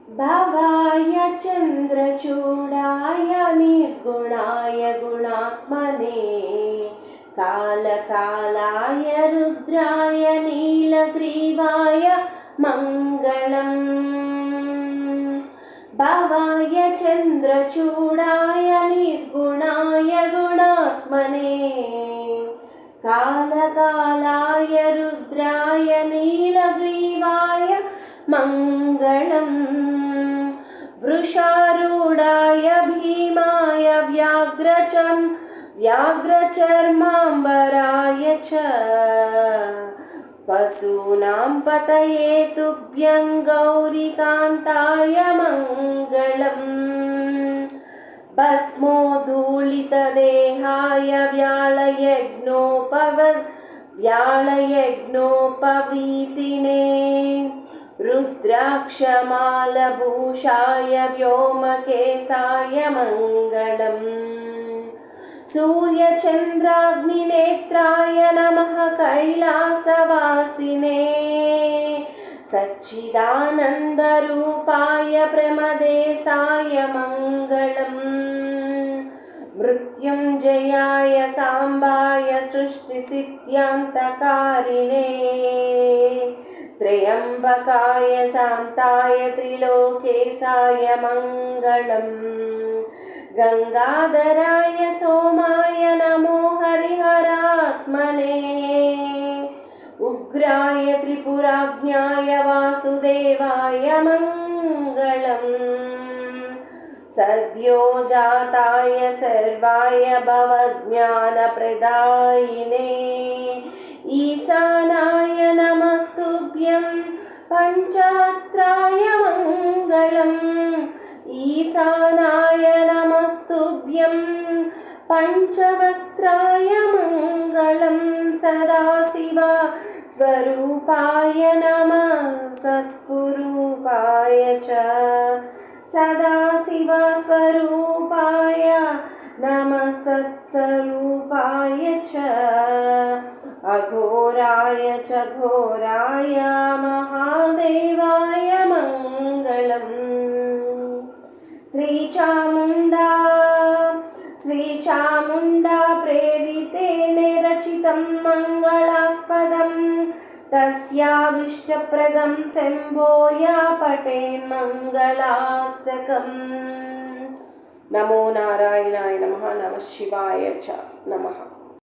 भवाय चन्द्रचूडाय निर्गुणाय गुणात्मने कालकालाय रुद्राय नीलग्रीवाय मङ्गलम्। भवाय चन्द्रचूडाय निर्गुणाय गुणात्मने कालकालाय रुद्राय नीलग्रीवाय मङ्गलम्। वृषारूढाय भीमाय व्याघ्रचर्माम्बराय च पशूनां पतये तुभ्यं गौरीकान्ताय मङ्गलम्। भस्मोद्धूलितदेहाय व्याळयज्ञोपवीतिने रुद्राक्षमालभूषाय व्योमकेशाय मङ्गलम्। सूर्यचन्द्राग्निनेत्राय नमः कैलासवासिने सच्चिदानन्दरूपाय प्रमदेशाय मङ्गलम्। मृत्युञ्जयाय साम्बाय सृष्टिसिद्ध्यान्तकारिणे त्र्यम्बकाय शान्ताय त्रिलोकेशाय मङ्गलम्। गंगाधराय सोमाय नमो हरिहरात्मने उग्राय त्रिपुराज्ञाय वासुदेवाय मङ्गलम्। सद्योजाताय सर्वाय भवज्ञानप्रदायिने ईशानाय नमस्तुभ्यं पञ्चवक्त्राय मङ्गलम्। ईशानाय नमस्तुभ्यं पञ्चवक्त्राय मङ्गलं। सदाशिव स्वरूपाय नमः सत्पुरूपाय च सदाशिव स्वरूपाय नमः सत्स्वरूपाय च अघोराय च घोराय महादेवाय मङ्गलम्। श्रीचामुण्डा प्रेरितेन रचितं मङ्गलास्पदं तस्याभीष्टप्रदं शम्भो या पठेन् मङ्गलाष्टकम्। नमो नारायणाय नमः। नमः शिवाय च नमः।